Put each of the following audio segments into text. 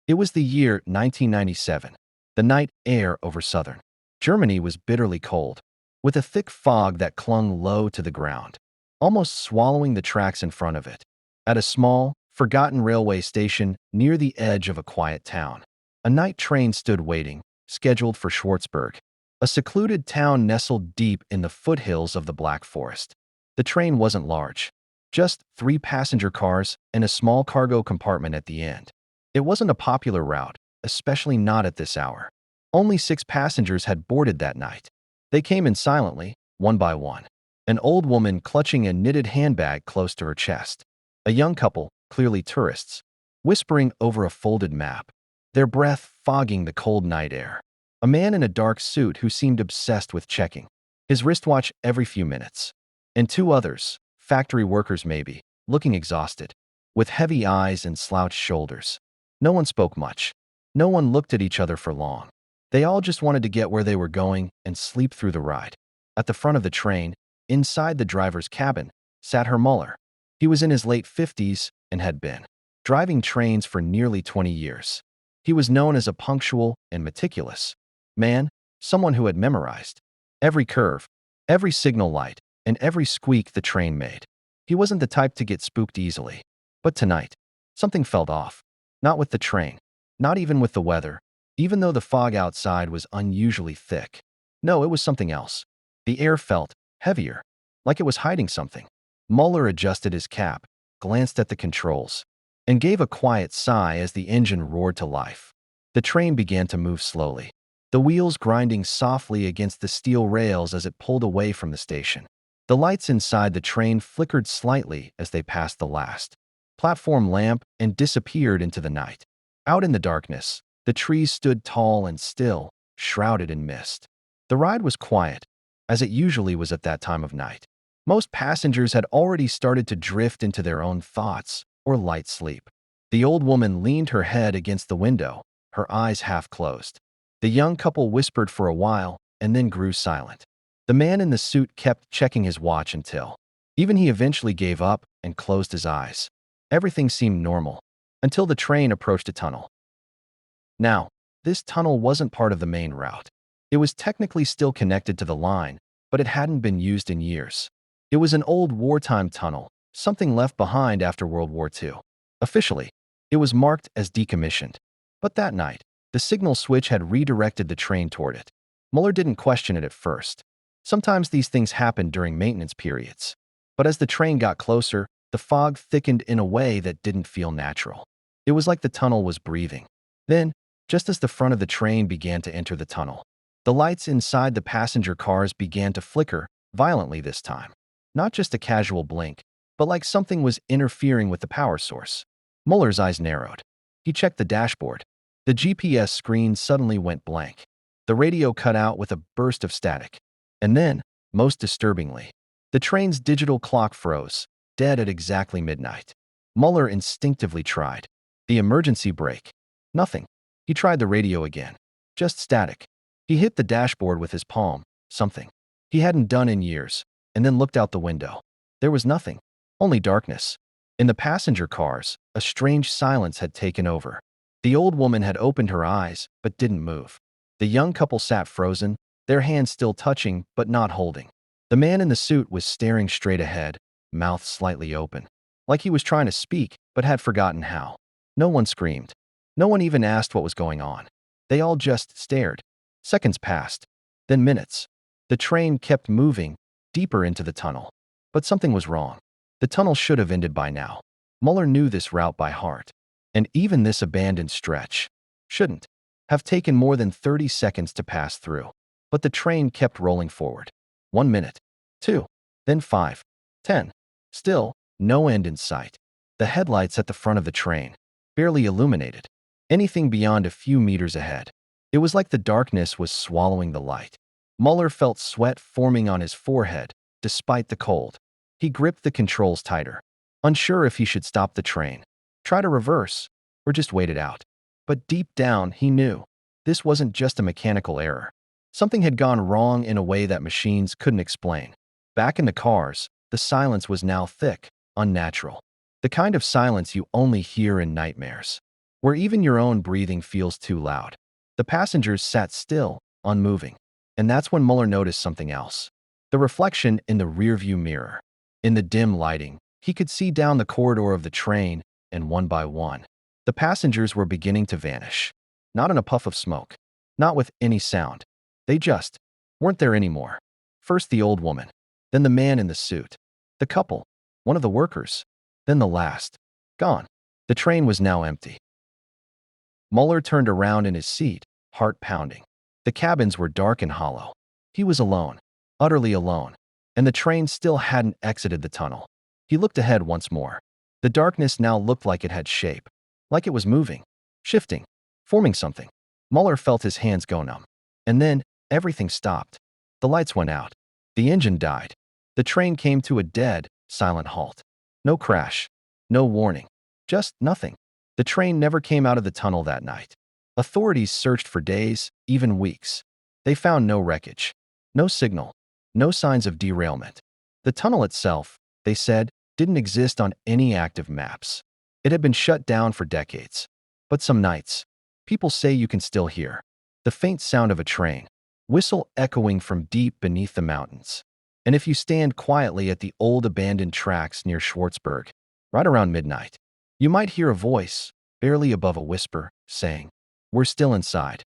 It was the year 1997. The night air over southern Germany was bitterly cold, with a thick fog that clung low to the ground, almost swallowing the tracks in front of it. At a small, forgotten railway station near the edge of a quiet town, a night train stood waiting, scheduled for Schwarzburg, a secluded town nestled deep in the foothills of the Black Forest. The train wasn't large, just 3 passenger cars and a small cargo compartment at the end. It wasn't a popular route, especially not at this hour. Only 6 passengers had boarded that night. They came in silently, one by one. An old woman clutching a knitted handbag close to her chest. A young couple, clearly tourists, whispering over a folded map, their breath fogging the cold night air. A man in a dark suit who seemed obsessed with checking his wristwatch every few minutes. And 2 others, factory workers maybe, looking exhausted, with heavy eyes and slouched shoulders. No one spoke much. No one looked at each other for long. They all just wanted to get where they were going and sleep through the ride. At the front of the train, inside the driver's cabin, sat Herr Muller. He was in his late 50s and had been driving trains for nearly 20 years. He was known as a punctual and meticulous man, someone who had memorized every curve, every signal light, and every squeak the train made. He wasn't the type to get spooked easily. But tonight, something felt off. Not with the train, not even with the weather, even though the fog outside was unusually thick. No, it was something else. The air felt heavier, like it was hiding something. Muller adjusted his cap, glanced at the controls, and gave a quiet sigh as the engine roared to life. The train began to move slowly, the wheels grinding softly against the steel rails as it pulled away from the station. The lights inside the train flickered slightly as they passed the last platform lamp and disappeared into the night. Out in the darkness, the trees stood tall and still, shrouded in mist. The ride was quiet, as it usually was at that time of night. Most passengers had already started to drift into their own thoughts or light sleep. The old woman leaned her head against the window, her eyes half closed. The young couple whispered for a while and then grew silent. The man in the suit kept checking his watch until even he eventually gave up and closed his eyes. Everything seemed normal until the train approached a tunnel. Now, this tunnel wasn't part of the main route. It was technically still connected to the line, but it hadn't been used in years. It was an old wartime tunnel, something left behind after World War II. Officially, it was marked as decommissioned. But that night, the signal switch had redirected the train toward it. Muller didn't question it at first. Sometimes these things happened during maintenance periods. But as the train got closer, the fog thickened in a way that didn't feel natural. It was like the tunnel was breathing. Then, just as the front of the train began to enter the tunnel, the lights inside the passenger cars began to flicker, violently this time. Not just a casual blink, but like something was interfering with the power source. Muller's eyes narrowed. He checked the dashboard. The GPS screen suddenly went blank. The radio cut out with a burst of static. And then, most disturbingly, the train's digital clock froze, dead at exactly midnight. Muller instinctively tried the emergency brake. Nothing. He tried the radio again. Just static. He hit the dashboard with his palm, something he hadn't done in years, and then looked out the window. There was nothing, only darkness. In the passenger cars, a strange silence had taken over. The old woman had opened her eyes, but didn't move. The young couple sat frozen, their hands still touching but not holding. The man in the suit was staring straight ahead, mouth slightly open, like he was trying to speak but had forgotten how. No one screamed. No one even asked what was going on. They all just stared. Seconds passed, then minutes. The train kept moving, deeper into the tunnel. But something was wrong. The tunnel should have ended by now. Muller knew this route by heart. And even this abandoned stretch shouldn't have taken more than 30 seconds to pass through. But the train kept rolling forward. 1 minute, 2, then 5, 10. Still, no end in sight. The headlights at the front of the train barely illuminated anything beyond a few meters ahead. It was like the darkness was swallowing the light. Muller felt sweat forming on his forehead, despite the cold. He gripped the controls tighter, unsure if he should stop the train, try to reverse, or just wait it out. But deep down, he knew this wasn't just a mechanical error. Something had gone wrong in a way that machines couldn't explain. Back in the cars, the silence was now thick, unnatural. The kind of silence you only hear in nightmares. where even your own breathing feels too loud. The passengers sat still, unmoving. And that's when Mueller noticed something else. The reflection in the rearview mirror. In the dim lighting, he could see down the corridor of the train, and one by one, the passengers were beginning to vanish. Not in a puff of smoke. Not with any sound. They just weren't there anymore. First the old woman, then the man in the suit, the couple, one of the workers, then the last. Gone. The train was now empty. Mueller turned around in his seat, heart pounding. The cabins were dark and hollow. He was alone, utterly alone, and the train still hadn't exited the tunnel. He looked ahead once more. The darkness now looked like it had shape, like it was moving, shifting, forming something. Mueller felt his hands go numb. And then, everything stopped. The lights went out. The engine died. The train came to a dead, silent halt. No crash. No warning. Just nothing. The train never came out of the tunnel that night. Authorities searched for days, even weeks. They found no wreckage, no signal, no signs of derailment. The tunnel itself, they said, didn't exist on any active maps. It had been shut down for decades. But some nights, people say you can still hear the faint sound of a train whistle echoing from deep beneath the mountains. And if you stand quietly at the old abandoned tracks near Schwartzberg, right around midnight, you might hear a voice, barely above a whisper, saying, "We're still inside."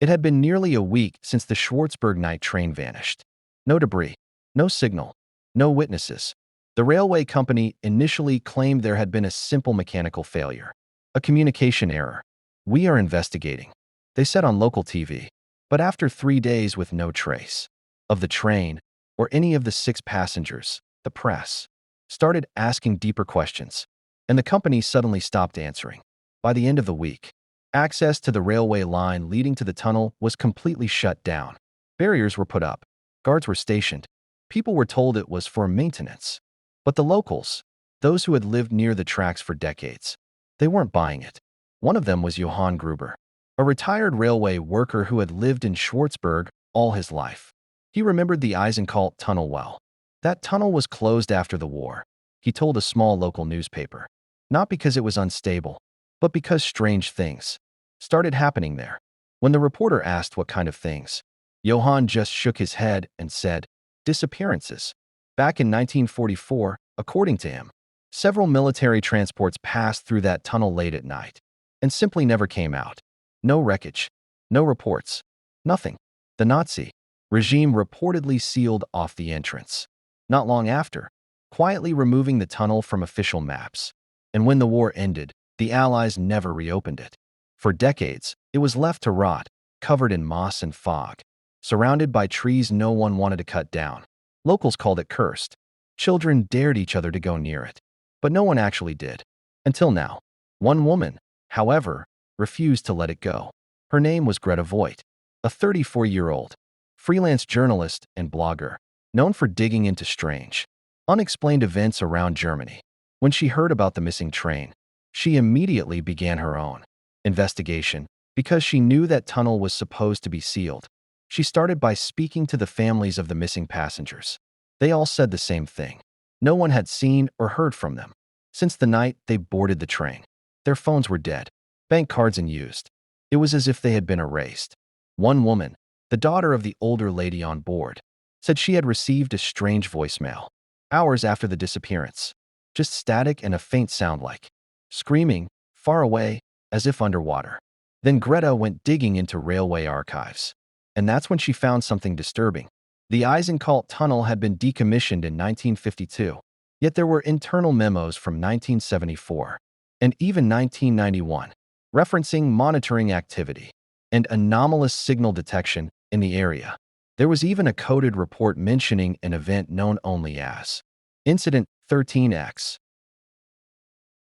It had been nearly a week since the Schwartzberg night train vanished. No debris, no signal, no witnesses. The railway company initially claimed there had been a simple mechanical failure, a communication error. "We are investigating," they said on local TV. But after 3 days with no trace of the train or any of the 6 passengers, the press started asking deeper questions, and the company suddenly stopped answering. By the end of the week, access to the railway line leading to the tunnel was completely shut down. Barriers were put up. Guards were stationed. People were told it was for maintenance. But the locals, those who had lived near the tracks for decades, they weren't buying it. One of them was Johann Gruber, a retired railway worker who had lived in Schwartzberg all his life. He remembered the Eisenkalt tunnel well. That tunnel was closed after the war, he told a small local newspaper. Not because it was unstable, but because strange things started happening there. When the reporter asked what kind of things, Johann just shook his head and said, "Disappearances." Back in 1944, according to him, several military transports passed through that tunnel late at night and simply never came out. No wreckage, no reports, nothing. The Nazi regime reportedly sealed off the entrance. Not long after, quietly removing the tunnel from official maps. And when the war ended, the Allies never reopened it. For decades, it was left to rot, covered in moss and fog, surrounded by trees no one wanted to cut down. Locals called it cursed. Children dared each other to go near it. But no one actually did. Until now. One woman, however, refused to let it go. Her name was Greta Voigt, a 34-year-old freelance journalist and blogger, known for digging into strange, unexplained events around Germany. When she heard about the missing train, she immediately began her own investigation because she knew that tunnel was supposed to be sealed. She started by speaking to the families of the missing passengers. They all said the same thing. No one had seen or heard from them since the night they boarded the train. Their phones were dead, bank cards unused. It was as if they had been erased. One woman, the daughter of the older lady on board, said she had received a strange voicemail hours after the disappearance. Just static and a faint sound like screaming, far away, as if underwater. Then Greta went digging into railway archives. And that's when she found something disturbing. The Eisenkalt tunnel had been decommissioned in 1952, yet there were internal memos from 1974 and even 1991 referencing monitoring activity and anomalous signal detection in the area. There was even a coded report mentioning an event known only as Incident 13X.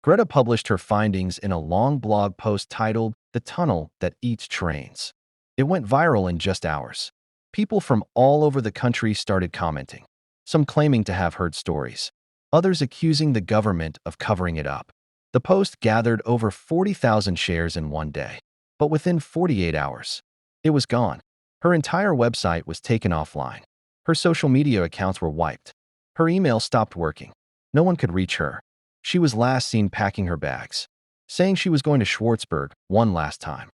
Greta published her findings in a long blog post titled "The Tunnel That Eats Trains." It went viral in just hours. People from all over the country started commenting, some claiming to have heard stories, others accusing the government of covering it up. The post gathered over 40,000 shares in one day, but within 48 hours, it was gone. Her entire website was taken offline. Her social media accounts were wiped. Her email stopped working. No one could reach her. She was last seen packing her bags. saying she was going to Schwartzburg one last time.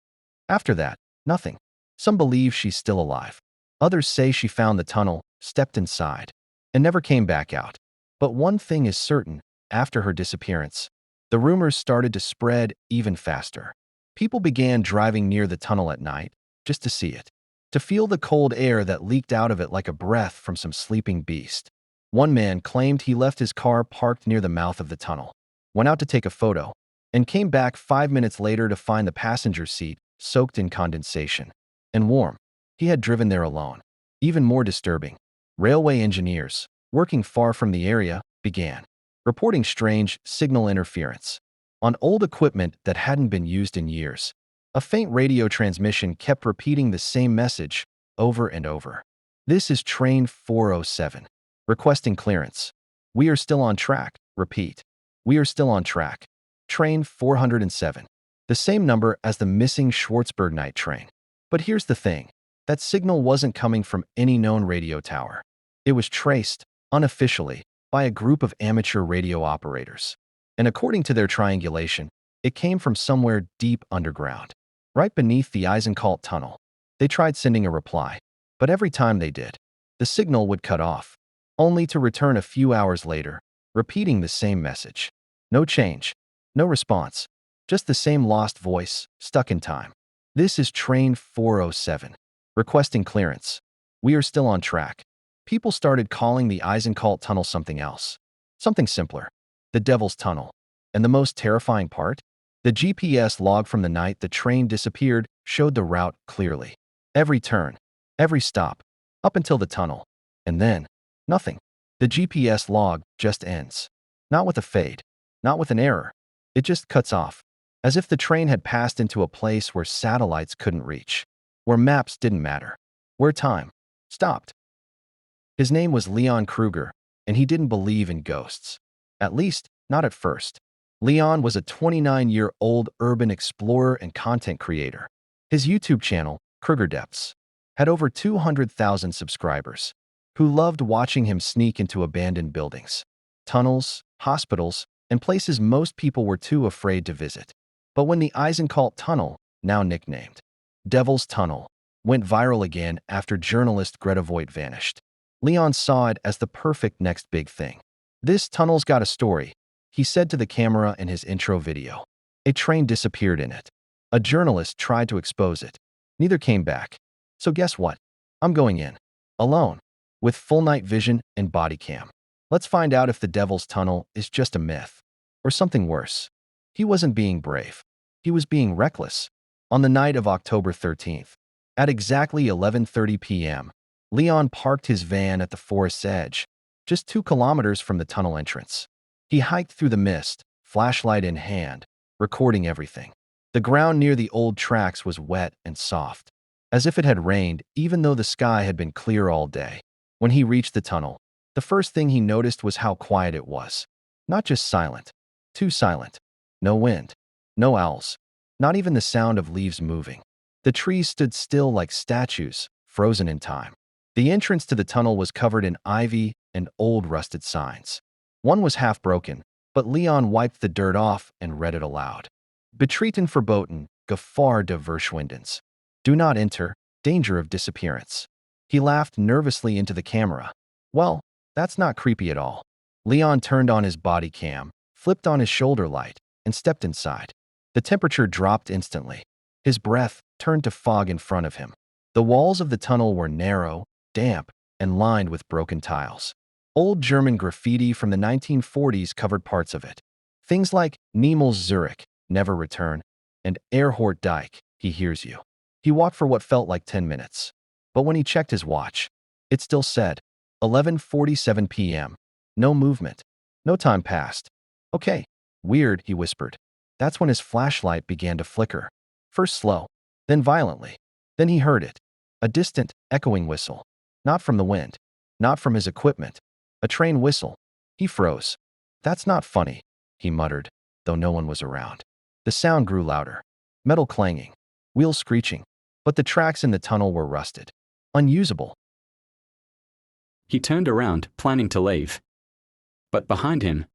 After that, nothing. Some believe she's still alive. Others say she found the tunnel, stepped inside, and never came back out. But one thing is certain, after her disappearance, the rumors started to spread even faster. People began driving near the tunnel at night, just to see it, to feel the cold air that leaked out of it like a breath from some sleeping beast. One man claimed he left his car parked near the mouth of the tunnel, went out to take a photo, and came back 5 minutes later to find the passenger seat soaked in condensation and warm. He had driven there alone. Even more disturbing, railway engineers, working far from the area, began reporting strange signal interference on old equipment that hadn't been used in years. A faint radio transmission kept repeating the same message over and over. This is train 407. Requesting clearance. We are still on track. Repeat. We are still on track. Train 407. The same number as the missing Schwartzburg night train. But here's the thing. That signal wasn't coming from any known radio tower. It was traced, unofficially, by a group of amateur radio operators. And according to their triangulation, it came from somewhere deep underground, right beneath the Eisenkalt tunnel. They tried sending a reply, but every time they did, the signal would cut off, only to return a few hours later, repeating the same message. No change, no response, just the same lost voice, stuck in time. This is train 407. Requesting clearance. We are still on track. People started calling the Eisenkalt tunnel something else, something simpler, the Devil's Tunnel. And the most terrifying part? The GPS log from the night the train disappeared showed the route clearly. Every turn, every stop, up until the tunnel. And then, nothing. The GPS log just ends. Not with a fade, not with an error. It just cuts off, as if the train had passed into a place where satellites couldn't reach, where maps didn't matter, where time stopped. His name was Leon Kruger, and he didn't believe in ghosts. At least, not at first. Leon was a 29-year-old urban explorer and content creator. His YouTube channel, Kruger Depths, had over 200,000 subscribers, who loved watching him sneak into abandoned buildings, tunnels, hospitals, and places most people were too afraid to visit. But when the Eisenkalt Tunnel, now nicknamed Devil's Tunnel, went viral again after journalist Greta Voigt vanished, Leon saw it as the perfect next big thing. This tunnel's got a story, he said to the camera in his intro video. A train disappeared in it. A journalist tried to expose it. Neither came back. So guess what? I'm going in. Alone. With full night vision and body cam. Let's find out if the Devil's Tunnel is just a myth. Or something worse. He wasn't being brave. He was being reckless. On the night of October 13th, at exactly 11:30 p.m., Leon parked his van at the forest's edge, just 2 kilometers from the tunnel entrance. He hiked through the mist, flashlight in hand, recording everything. The ground near the old tracks was wet and soft, as if it had rained even though the sky had been clear all day. When he reached the tunnel, the first thing he noticed was how quiet it was. Not just silent, too silent. No wind, no owls, not even the sound of leaves moving. The trees stood still like statues, frozen in time. The entrance to the tunnel was covered in ivy and old rusted signs. One was half broken, but Leon wiped the dirt off and read it aloud. Betreten verboten, Gefahr der Verschwindens. Do not enter, danger of disappearance. He laughed nervously into the camera. Well, that's not creepy at all. Leon turned on his body cam, flipped on his shoulder light, and stepped inside. The temperature dropped instantly. His breath turned to fog in front of him. The walls of the tunnel were narrow, damp, and lined with broken tiles. Old German graffiti from the 1940s covered parts of it. Things like Niemals Zurich, never return, and Erhort Dyke, he hears you. He walked for what felt like 10 minutes. But when he checked his watch, it still said 11:47 p.m. No movement. No time passed. Okay, weird, he whispered. That's when his flashlight began to flicker. First slow, then violently. Then he heard it. A distant, echoing whistle. Not from the wind. Not from his equipment. A train whistle. He froze. That's not funny, he muttered, though no one was around. The sound grew louder. Metal clanging. Wheels screeching. But the tracks in the tunnel were rusted. Unusable. He turned around, planning to leave. But behind him,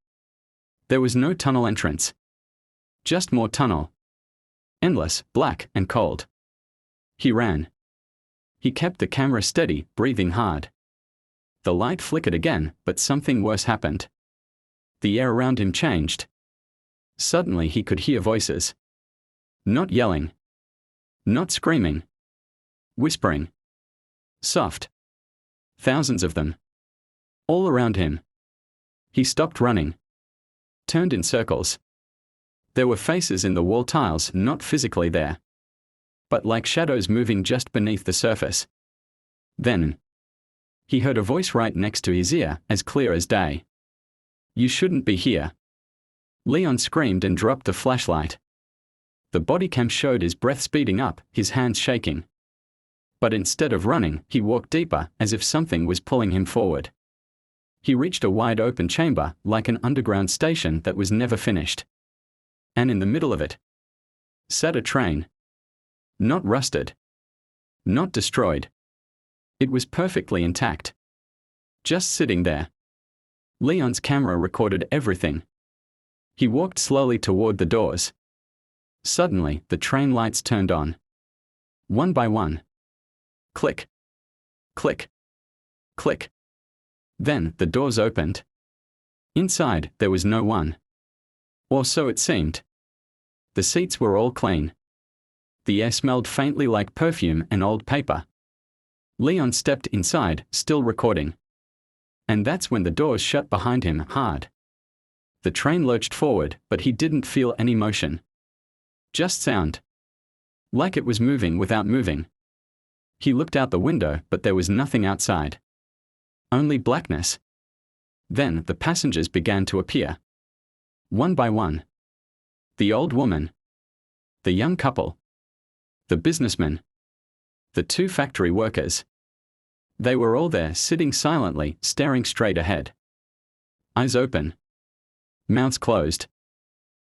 there was no tunnel entrance. Just more tunnel. Endless, black, and cold. He ran. He kept the camera steady, breathing hard. The light flickered again, but something worse happened. The air around him changed. Suddenly he could hear voices. Not yelling. Not screaming. Whispering. Soft. Thousands of them. All around him. He stopped running. Turned in circles. There were faces in the wall tiles, not physically there, but like shadows moving just beneath the surface. Then he heard a voice right next to his ear, as clear as day. You shouldn't be here. Leon screamed and dropped the flashlight. The body cam showed his breath speeding up, his hands shaking. But instead of running, he walked deeper, as if something was pulling him forward. He reached a wide open chamber, like an underground station that was never finished. And in the middle of it sat a train. Not rusted. Not destroyed. It was perfectly intact. Just sitting there. Leon's camera recorded everything. He walked slowly toward the doors. Suddenly, the train lights turned on. One by one. Click. Click. Click. Then, the doors opened. Inside, there was no one. Or so it seemed. The seats were all clean. The air smelled faintly like perfume and old paper. Leon stepped inside, still recording. And that's when the doors shut behind him hard. The train lurched forward, but he didn't feel any motion. Just sound. Like it was moving without moving. He looked out the window, but there was nothing outside. Only blackness. Then the passengers began to appear. One by one. The old woman. The young couple. The businessman. The two factory workers. They were all there, sitting silently, staring straight ahead. Eyes open. Mouths closed.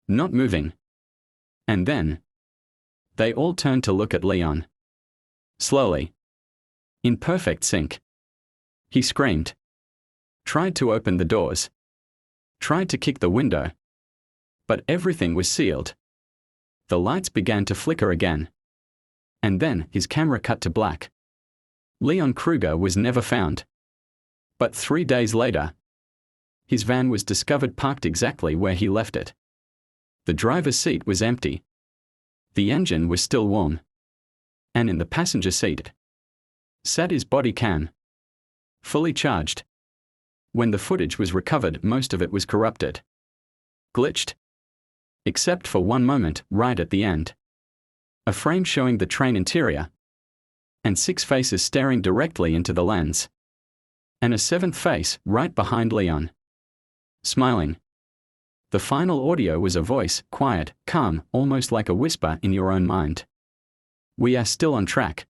Not moving. And then they all turned to look at Leon. Slowly. In perfect sync. He screamed. Tried to open the doors. Tried to kick the window. But everything was sealed. The lights began to flicker again. And then his camera cut to black. Leon Kruger was never found. But 3 days later, his van was discovered parked exactly where he left it. The driver's seat was empty. The engine was still warm. And in the passenger seat sat his body cam. Fully charged. When the footage was recovered, most of it was corrupted. Glitched. Except for one moment, right at the end. A frame showing the train interior. And 6 faces staring directly into the lens. And a 7th face, right behind Leon. Smiling. The final audio was a voice, quiet, calm, almost like a whisper in your own mind. We are still on track.